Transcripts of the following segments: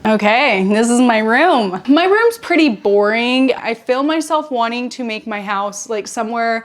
Okay, this is my room. My room's pretty boring. I feel myself wanting to make my house like somewhere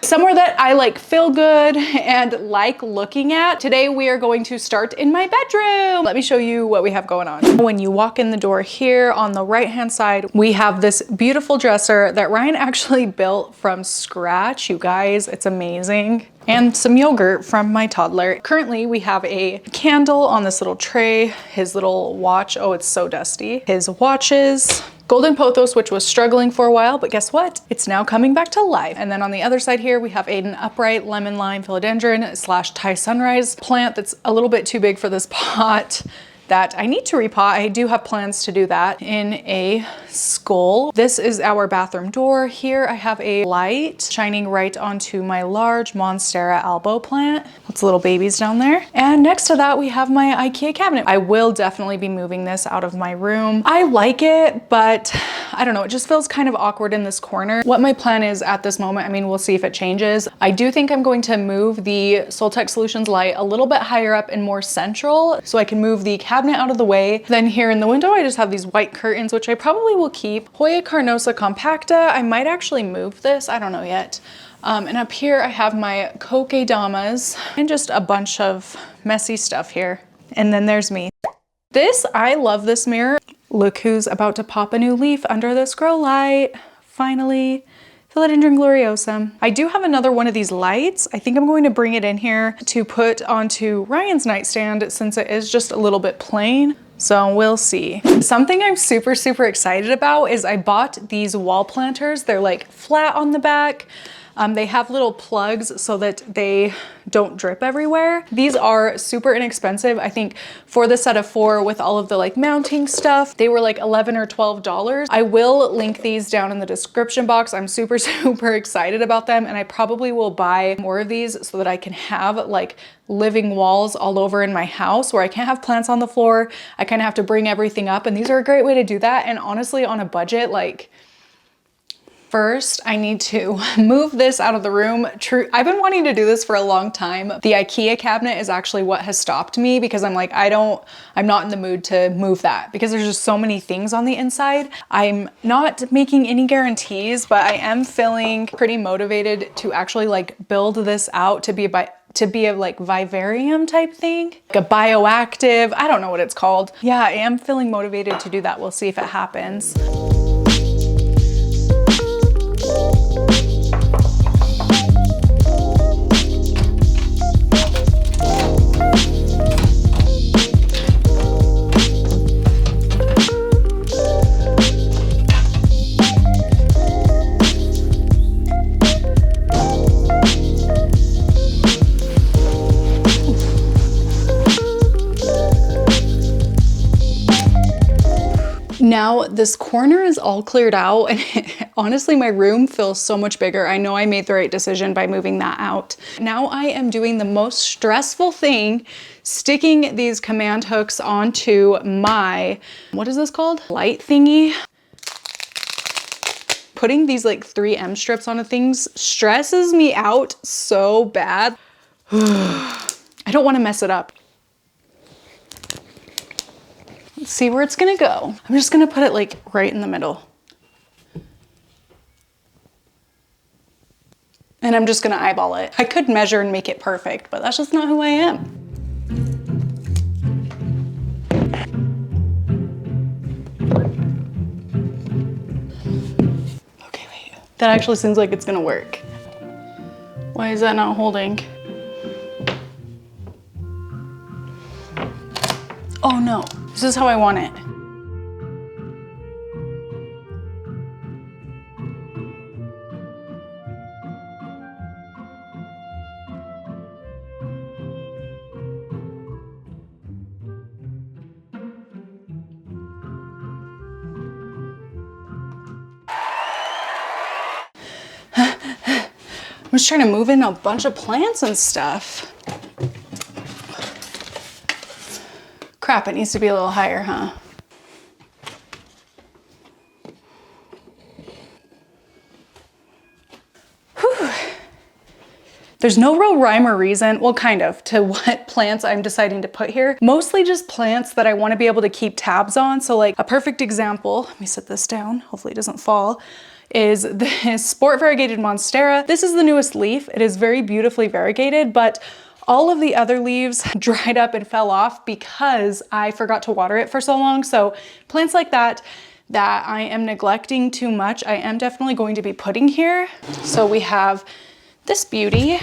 somewhere that I like feel good and like looking at. Today we are going to start in my bedroom. Let me show you what we have going on. When you walk in the door here on the right hand side, we have this beautiful dresser that Ryan actually built from scratch. You guys, it's amazing. And some yogurt from my toddler. Currently we have a candle on this little tray, his little watch, oh it's so dusty, his watches, golden pothos, which was struggling for a while, but guess what? It's now coming back to life. And then on the other side here, we have an upright lemon lime philodendron / Thai sunrise plant that's a little bit too big for this pot that I need to repot. I do have plans to do that in a skull. This is our bathroom door. Here I have a light shining right onto my large Monstera albo plant. Lots of little babies down there. And next to that, we have my IKEA cabinet. I will definitely be moving this out of my room. I like it, but I don't know, it just feels kind of awkward in this corner. What my plan is at this moment, I mean, we'll see if it changes. I do think I'm going to move the Soltech Solutions light a little bit higher up and more central so I can move the cabinet out of the way. Then here in the window, I just have these white curtains, which I probably will keep. Hoya carnosa compacta, I might actually move this, I don't know yet. And up here I have my kokedamas and just a bunch of messy stuff here. And then there's me. I love this mirror. Look who's about to pop a new leaf under this grow light. Finally. Philodendron gloriosum. I do have another one of these lights. I think I'm going to bring it in here to put onto Ryan's nightstand since it is just a little bit plain. So we'll see. Something I'm super excited about is I bought these wall planters. They're like flat on the back. They have little plugs so that they don't drip everywhere. These are super inexpensive. I think for the set of 4 with all of the like mounting stuff, they were like $11 or $12. I will link these down in the description box. I'm super excited about them, and I probably will buy more of these so that I can have like living walls all over in my house where I can't have plants on the floor. I kind of have to bring everything up, and these are a great way to do that. And honestly, on a budget, like, first, I need to move this out of the room. I've been wanting to do this for a long time. The IKEA cabinet is actually what has stopped me because I'm like, I'm not in the mood to move that because there's just so many things on the inside. I'm not making any guarantees, but I am feeling pretty motivated to actually like build this out to be a like vivarium type thing, like a bioactive, I don't know what it's called. Yeah, I am feeling motivated to do that. We'll see if it happens. Now this corner is all cleared out, and honestly my room feels so much bigger. I know I made the right decision by moving that out. Now I am doing the most stressful thing, sticking these command hooks onto my, what is this called? Light thingy. Putting these like 3M strips onto things stresses me out so bad. I don't want to mess it up. Let's see where it's gonna go. I'm just gonna put it like right in the middle. And I'm just gonna eyeball it. I could measure and make it perfect, but that's just not who I am. Okay, wait. That actually seems like it's gonna work. Why is that not holding? Oh no. This is how I want it. I'm just trying to move in a bunch of plants and stuff. Crap, it needs to be a little higher, huh? Whew. There's no real rhyme or reason, well, kind of, to what plants I'm deciding to put here. Mostly just plants that I want to be able to keep tabs on. So like a perfect example, let me set this down, hopefully it doesn't fall, is this sport variegated monstera. This is the newest leaf. It is very beautifully variegated, but all of the other leaves dried up and fell off because I forgot to water it for so long. So plants like that I am neglecting too much, I am definitely going to be putting here. So we have this beauty.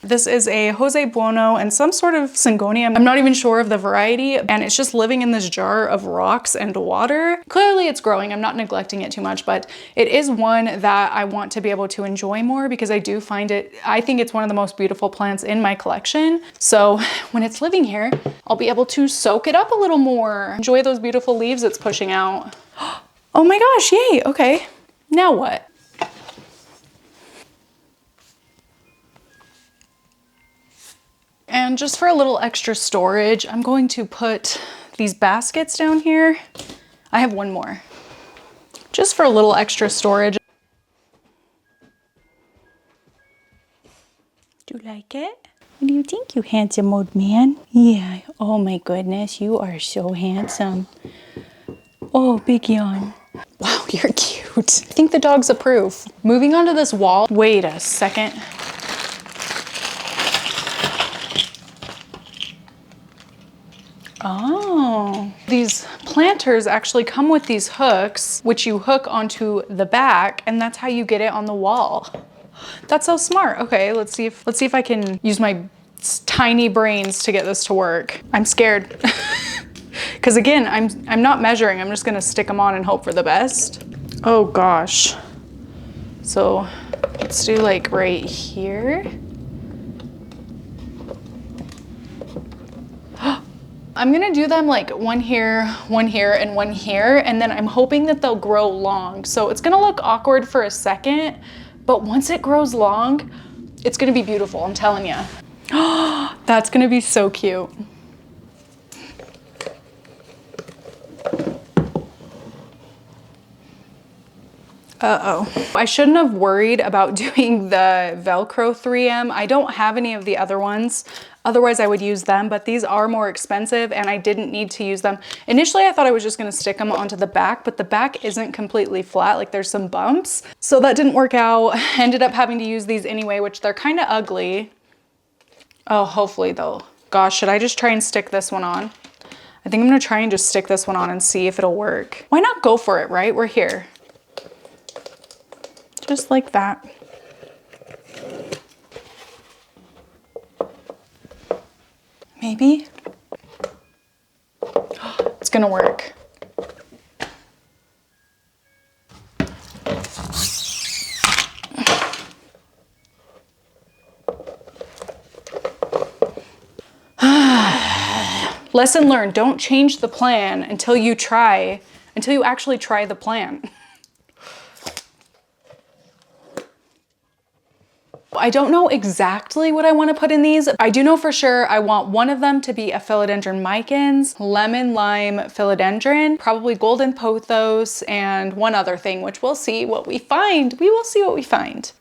This is a Jose Bueno and some sort of Syngonium. I'm not even sure of the variety, and it's just living in this jar of rocks and water. Clearly it's growing, I'm not neglecting it too much, but it is one that I want to be able to enjoy more because I do find it, I think it's one of the most beautiful plants in my collection. So when it's living here, I'll be able to soak it up a little more. Enjoy those beautiful leaves it's pushing out. Oh my gosh, yay, okay. Now what? And just for a little extra storage, I'm going to put these baskets down here. I have one more. Just for a little extra storage. Do you like it? What do you think, you handsome old man? Yeah, oh my goodness, you are so handsome. Oh, big yawn. Wow, you're cute. I think the dogs approve. Moving on to this wall. Wait a second. Oh, these planters actually come with these hooks, which you hook onto the back, and that's how you get it on the wall. That's so smart. Okay, let's see if I can use my tiny brains to get this to work. I'm scared. Because again, I'm not measuring. I'm just gonna stick them on and hope for the best. Oh gosh. So let's do like right here. I'm gonna do them like one here, and one here, and then I'm hoping that they'll grow long. So it's gonna look awkward for a second, but once it grows long, it's gonna be beautiful, I'm telling you. That's gonna be so cute. Uh-oh. I shouldn't have worried about doing the Velcro 3M. I don't have any of the other ones. Otherwise I would use them, but these are more expensive and I didn't need to use them. Initially I thought I was just gonna stick them onto the back, but the back isn't completely flat, like there's some bumps. So that didn't work out. Ended up having to use these anyway, which they're kind of ugly. Oh, hopefully though. Gosh, should I just try and stick this one on? I think I'm gonna try and just stick this one on and see if it'll work. Why not go for it, right? We're here. Just like that. Maybe. It's gonna work. Lesson learned, don't change the plan until you actually try the plan. I don't know exactly what I want to put in these. I do know for sure I want one of them to be a philodendron micans, lemon lime philodendron, probably golden pothos, and one other thing, which we'll see what we find. We will see what we find.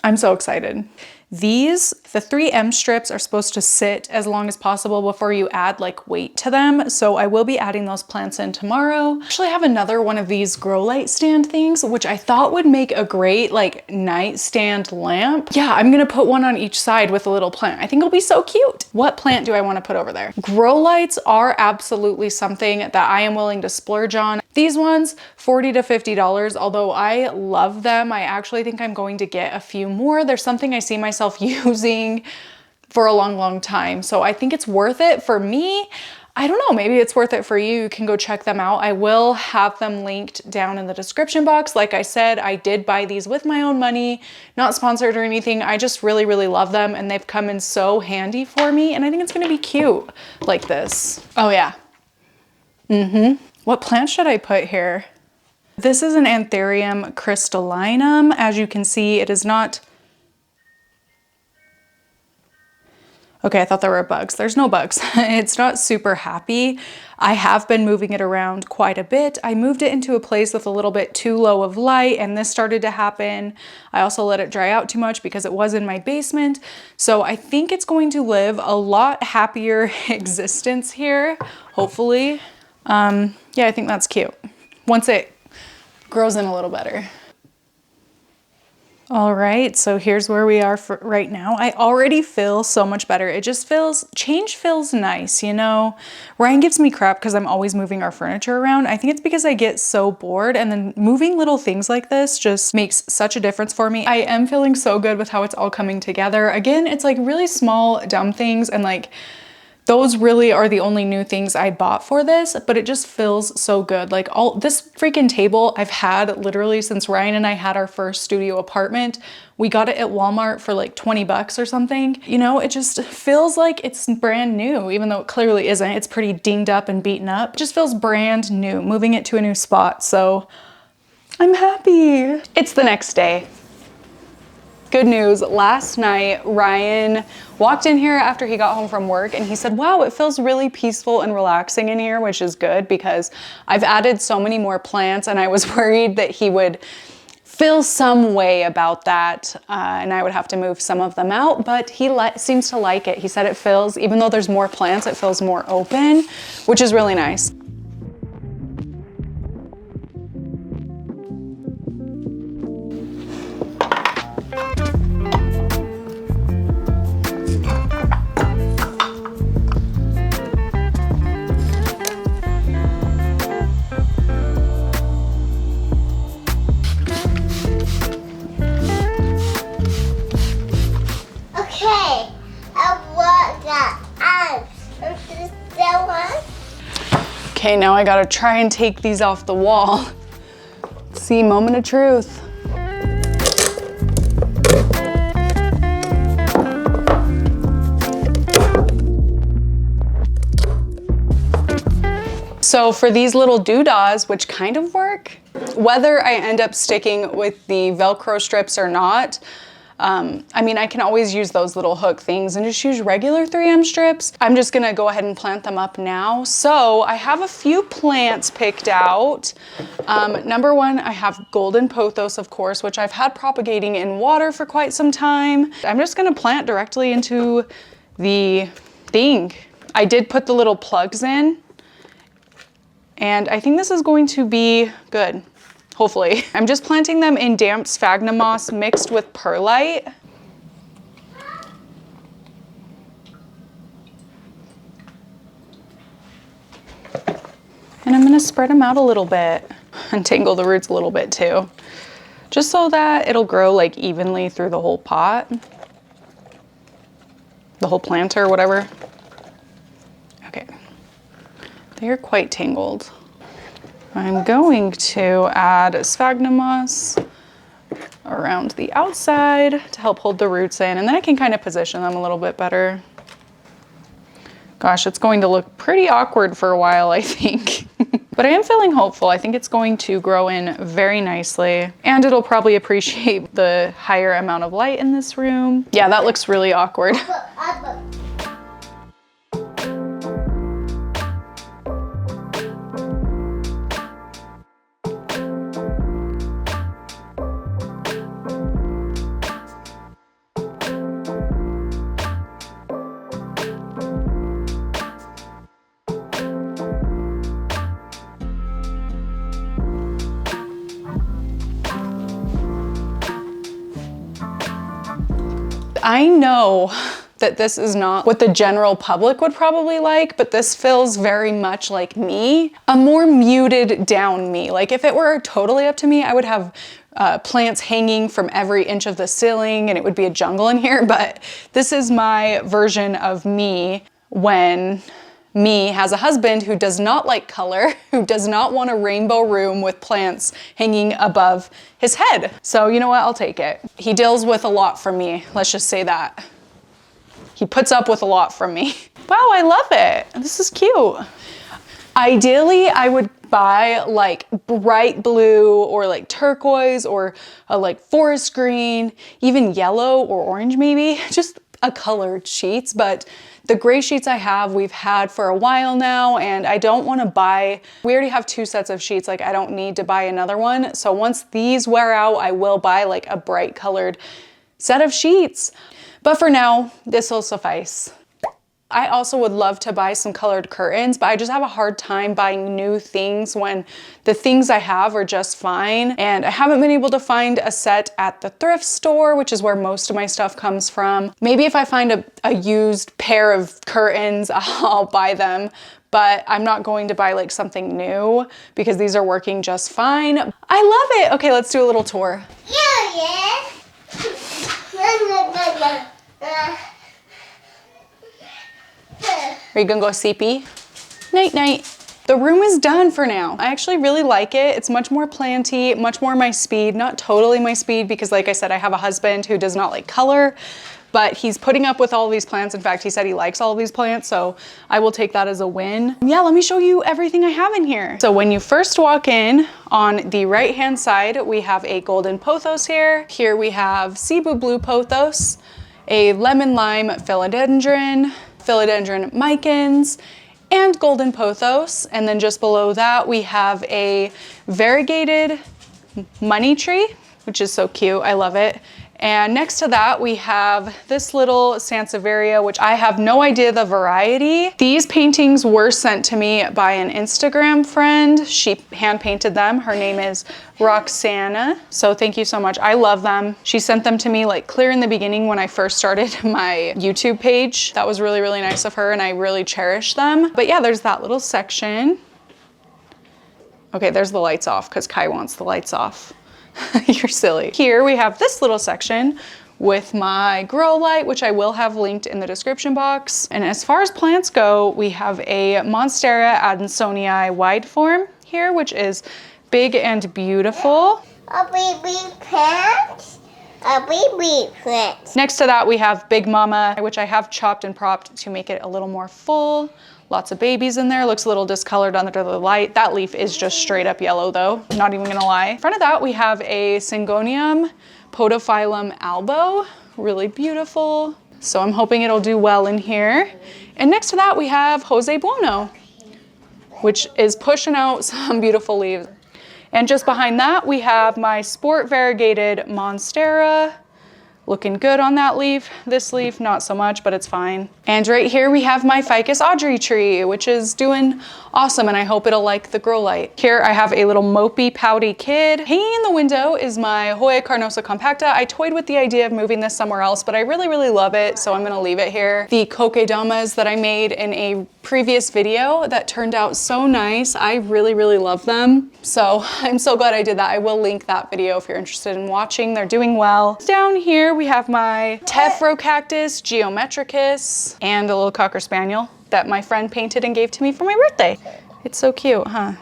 I'm so excited. These, the 3M strips are supposed to sit as long as possible before you add like weight to them. So I will be adding those plants in tomorrow. Actually, I have another one of these grow light stand things, which I thought would make a great like nightstand lamp. Yeah, I'm gonna put one on each side with a little plant. I think it'll be so cute. What plant do I want to put over there? Grow lights are absolutely something that I am willing to splurge on. These ones, $40 to $50, although I love them. I actually think I'm going to get a few more. There's something I see myself using for a long time. So I think it's worth it for me. I don't know, maybe it's worth it for you. You can go check them out. I will have them linked down in the description box. Like I said, I did buy these with my own money, not sponsored or anything. I just really love them and they've come in so handy for me. And I think it's gonna be cute like this. Oh yeah. What plant should I put here? This is an Anthurium crystallinum. As you can see, it is not. Okay, I thought there were bugs. There's no bugs. It's not super happy. I have been moving it around quite a bit. I moved it into a place with a little bit too low of light and this started to happen. I also let it dry out too much because it was in my basement. So I think it's going to live a lot happier existence here, hopefully. Yeah, I think that's cute. Once it grows in a little better. All right, so here's where we are for right now. I already feel so much better. It just change feels nice, you know? Ryan gives me crap because I'm always moving our furniture around. I think it's because I get so bored, and then moving little things like this just makes such a difference for me. I am feeling so good with how it's all coming together. Again, it's like really small, dumb things, and like those really are the only new things I bought for this, but it just feels so good. Like this freaking table I've had literally since Ryan and I had our first studio apartment. We got it at Walmart for like 20 bucks or something. You know, it just feels like it's brand new, even though it clearly isn't. It's pretty dinged up and beaten up. It just feels brand new, moving it to a new spot. So I'm happy. It's the next day. Good news, last night Ryan walked in here after he got home from work and he said, wow, it feels really peaceful and relaxing in here, which is good because I've added so many more plants and I was worried that he would feel some way about that and I would have to move some of them out, but he seems to like it. He said it feels, even though there's more plants, it feels more open, which is really nice. Okay, now I gotta try and take these off the wall. See, moment of truth. So for these little doodahs, which kind of work, whether I end up sticking with the Velcro strips or not, I mean, I can always use those little hook things and just use regular 3M strips. I'm just gonna go ahead and plant them up now. So I have a few plants picked out. Number one, I have golden pothos, of course, which I've had propagating in water for quite some time. I'm just gonna plant directly into the thing. I did put the little plugs in, and I think this is going to be good. Hopefully. I'm just planting them in damp sphagnum moss mixed with perlite. And I'm gonna spread them out a little bit, untangle the roots a little bit too, just so that it'll grow like evenly through the whole pot, the whole planter, whatever. Okay, they are quite tangled. I'm going to add sphagnum moss around the outside to help hold the roots in, and then I can kind of position them a little bit better. Gosh, it's going to look pretty awkward for a while, I think. But I am feeling hopeful. I think it's going to grow in very nicely, and it'll probably appreciate the higher amount of light in this room. Yeah, that looks really awkward. I know that this is not what the general public would probably like, but this feels very much like me, a more muted down me. Like if it were totally up to me, I would have plants hanging from every inch of the ceiling and it would be a jungle in here, but this is my version of me when me has a husband who does not like color, who does not want a rainbow room with plants hanging above his head. So you know what, I'll take it. He deals with a lot from me, let's just say that. He puts up with a lot from me. Wow, I love it. This is cute. Ideally, I would buy like bright blue or like turquoise or a like forest green, even yellow or orange maybe. Just a colored sheets, but the gray sheets I have, we've had for a while now, and I don't want to buy, we already have 2 sets of sheets, like I don't need to buy another one. So once these wear out, I will buy like a bright colored set of sheets. But for now, this will suffice. I also would love to buy some colored curtains, but I just have a hard time buying new things when the things I have are just fine. And I haven't been able to find a set at the thrift store, which is where most of my stuff comes from. Maybe if I find a used pair of curtains, I'll buy them. But I'm not going to buy like something new because these are working just fine. I love it. Okay, let's do a little tour. Yeah. Are you gonna go sleepy? Night night. The room is done for now. I actually really like it. It's much more planty, much more my speed. Not totally my speed because like I said, I have a husband who does not like color, but he's putting up with all of these plants. In fact, he said he likes all of these plants, so I will take that as a win. Yeah, let me show you everything I have in here. So when you first walk in, on the right-hand side, we have a golden pothos here. Here we have Cebu blue pothos, a lemon lime philodendron, philodendron micans, and golden pothos. And then just below that, we have a variegated money tree, which is so cute. I love it. And next to that, we have this little Sansevieria, which I have no idea the variety. These paintings were sent to me by an Instagram friend. She hand painted them. Her name is Roxana. So thank you so much. I love them. She sent them to me like clear in the beginning when I first started my YouTube page. That was really, really nice of her and I really cherish them. But yeah, there's that little section. Okay, there's the lights off because Kai wants the lights off. You're silly. Here we have this little section with my grow light, which I will have linked in the description box. And as far as plants go, we have a Monstera adansonii wide form here, which is big and beautiful. A baby plant. A baby plant. Next to that, we have Big Mama, which I have chopped and propped to make it a little more full. Lots of babies in there. Looks a little discolored under the light. That leaf is just straight up yellow though, not even gonna lie. In front of that, we have a Syngonium podophyllum albo. Really beautiful. So I'm hoping it'll do well in here. And next to that, we have Jose Buono, which is pushing out some beautiful leaves. And just behind that, we have my sport variegated Monstera. Looking good on that leaf. This leaf, not so much, but it's fine. And right here we have my Ficus Audrey tree, which is doing awesome, and I hope it'll like the grow light. Here I have a little mopey, pouty kid. Hanging in the window is my Hoya carnosa compacta. I toyed with the idea of moving this somewhere else, but I really, really love it, so I'm gonna leave it here. The kokedamas that I made in a previous video that turned out so nice. I really, really love them. So I'm so glad I did that. I will link that video if you're interested in watching. They're doing well. Down here we have my Tephro-cactus geometricus and a little Cocker Spaniel that my friend painted and gave to me for my birthday. It's so cute, huh?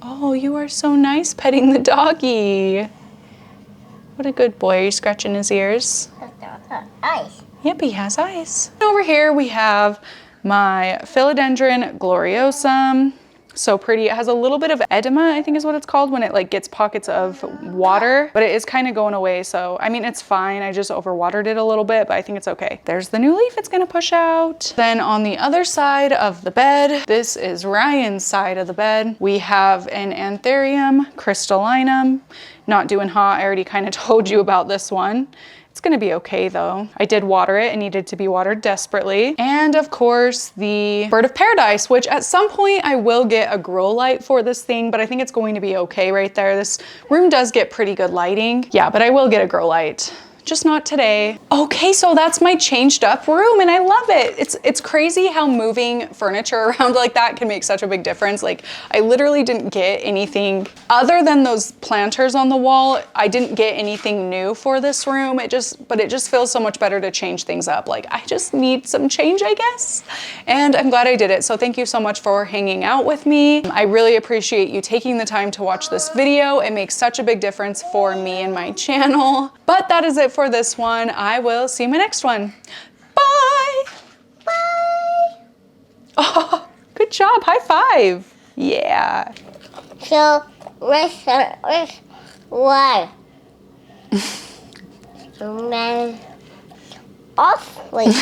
Oh, you are so nice petting the doggy. What a good boy. Are you scratching his ears? Eyes. Yep, he has eyes. Over here we have my Philodendron gloriosum. So pretty. It has a little bit of edema, I think is what it's called, when it like gets pockets of water, but it is kind of going away. So, I mean, it's fine. I just overwatered it a little bit, but I think it's okay. There's the new leaf it's gonna push out. Then on the other side of the bed, this is Ryan's side of the bed. We have an Anthurium crystallinum. Not doing hot. I already kind of told you about this one. It's gonna be okay though. I did water it. It needed to be watered desperately. And of course the Bird of Paradise, which at some point I will get a grow light for this thing, but I think it's going to be okay right there. This room does get pretty good lighting. Yeah, but I will get a grow light. Just not today. Okay, so that's my changed up room and I love it. It's crazy how moving furniture around like that can make such a big difference. Like I literally didn't get anything other than those planters on the wall. I didn't get anything new for this room. But it just feels so much better to change things up. Like I just need some change, I guess. And I'm glad I did it. So thank you so much for hanging out with me. I really appreciate you taking the time to watch this video. It makes such a big difference for me and my channel. But that is it for this one. I will see you in my next one. Bye. Bye. Oh, good job. High five. Yeah. So, where's why? Man. Off. Wait.